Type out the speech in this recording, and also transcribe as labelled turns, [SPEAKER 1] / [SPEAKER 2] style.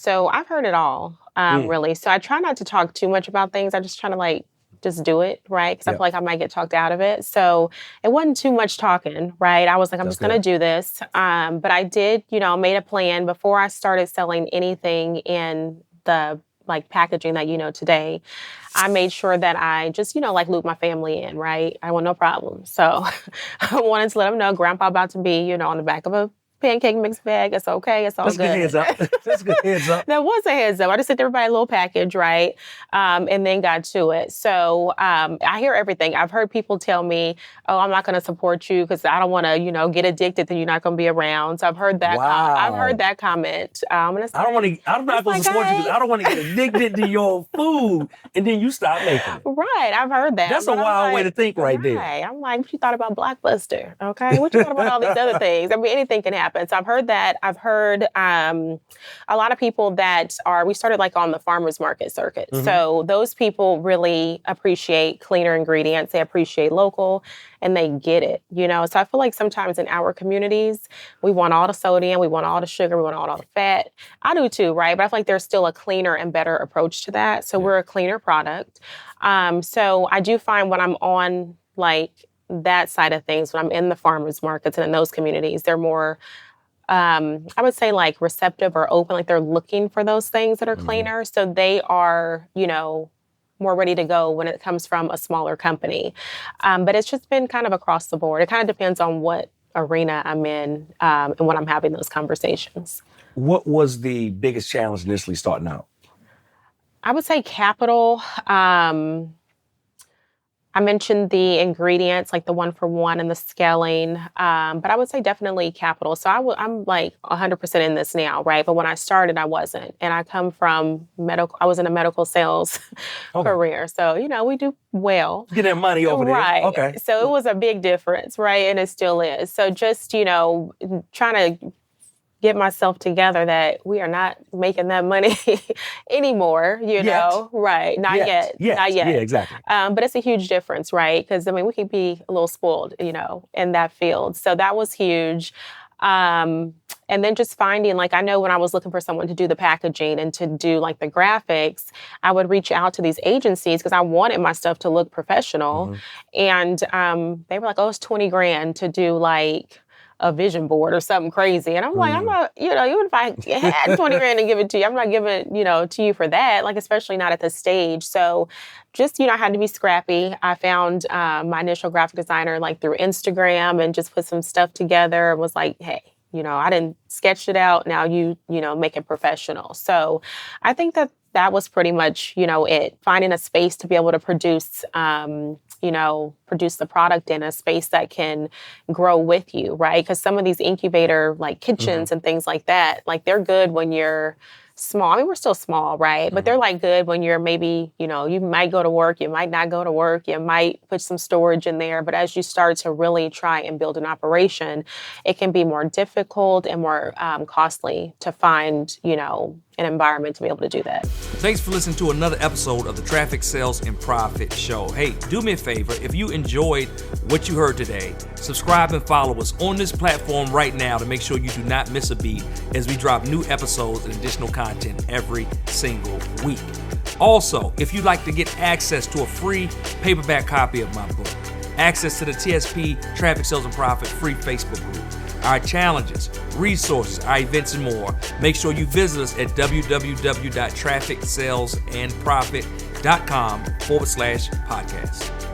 [SPEAKER 1] So I've heard it all, really. So I try not to talk too much about things. I just try to like just do it, right? Because I feel
[SPEAKER 2] Yep.
[SPEAKER 1] like I might get talked out of it. So it wasn't too much talking, right? I was like, I'm
[SPEAKER 2] That's
[SPEAKER 1] just going to
[SPEAKER 2] good.
[SPEAKER 1] do this. But I did, made a plan before I started selling anything in the like packaging that today. I made sure that I just, like loop my family in, right? I want no problems. So I wanted to let them know Grandpa about to be, on the back of a pancake mix bag. It's okay. It's all
[SPEAKER 2] That's a good heads up. That's a good heads up.
[SPEAKER 1] That was a heads up. I just sent everybody a little package, right? And then got to it. So I hear everything. I've heard people tell me, oh, I'm not going to support you because I don't want to, get addicted, then you're not going to be around. So I've heard that. I've heard that comment.
[SPEAKER 2] I'm not going to support you because I don't want to get addicted to your food and then you stop making it.
[SPEAKER 1] Right. I've heard that.
[SPEAKER 2] That's a wild way to think right there.
[SPEAKER 1] I'm like, what you thought about Blockbuster? Okay. What you thought about all these other things? I mean, anything can happen. So I've heard that. I've heard a lot of people we started like on the farmers market circuit.
[SPEAKER 2] Mm-hmm.
[SPEAKER 1] So those people really appreciate cleaner ingredients. They appreciate local and they get it, So I feel like sometimes in our communities, we want all the sodium, we want all the sugar, we want all the fat. I do too, right? But I feel like there's still a cleaner and better approach to that. So we're a cleaner product. So I do find when I'm on like that side of things, when I'm in the farmers markets and in those communities, they're more I would say like receptive or open, like they're looking for those things that are cleaner. So they are, more ready to go when it comes from a smaller company. But it's just been kind of across the board. It kind of depends on what arena I'm in and when I'm having those conversations.
[SPEAKER 2] What was the biggest challenge initially starting out?
[SPEAKER 1] I would say capital. I mentioned the ingredients, like the 1-for-1 and the scaling, but I would say definitely capital. So I'm like 100% in this now, right? But when I started, I wasn't. And I come from I was in a medical sales career. So, we do well.
[SPEAKER 2] Get that money over there.
[SPEAKER 1] Right.
[SPEAKER 2] Okay.
[SPEAKER 1] So it was a big difference, right? And it still is. So just, trying to get myself together that we are not making that money anymore, know? Right. Not yet. Not yet.
[SPEAKER 2] Yeah, exactly.
[SPEAKER 1] But it's a huge difference, right? Because, we can be a little spoiled, in that field. So that was huge. And then just finding, like, I know when I was looking for someone to do the packaging and to do, like, the graphics, I would reach out to these agencies because I wanted my stuff to look professional. And they were like, oh, it's $20,000 to do, like, a vision board or something crazy. And I'm like, I'm not, even if I had $20,000 to give it to you, I'm not giving, to you for that, like, especially not at this stage. So just, I had to be scrappy. I found my initial graphic designer, like, through Instagram and just put some stuff together and was like, hey, I didn't sketch it out. Now you make it professional. So I think that was pretty much, it. Finding a space to be able to produce, produce the product in a space that can grow with you, right? Because some of these incubator, like kitchens and things like that, like they're good when you're small. I mean, we're still small, right? But they're like good when you're maybe, you might go to work, you might not go to work, you might put some storage in there. But as you start to really try and build an operation, it can be more difficult and more costly to find, an environment to be able to do that.
[SPEAKER 3] Thanks for listening to another episode of the Traffic Sales and Profit Show. Hey, do me a favor. If you enjoyed what you heard today, subscribe and follow us on this platform right now to make sure you do not miss a beat as we drop new episodes and additional content every single week. Also, if you'd like to get access to a free paperback copy of my book, access to the TSP Traffic Sales and Profit free Facebook group, our challenges, resources, our events, and more, make sure you visit us at www.trafficsalesandprofit.com/podcast.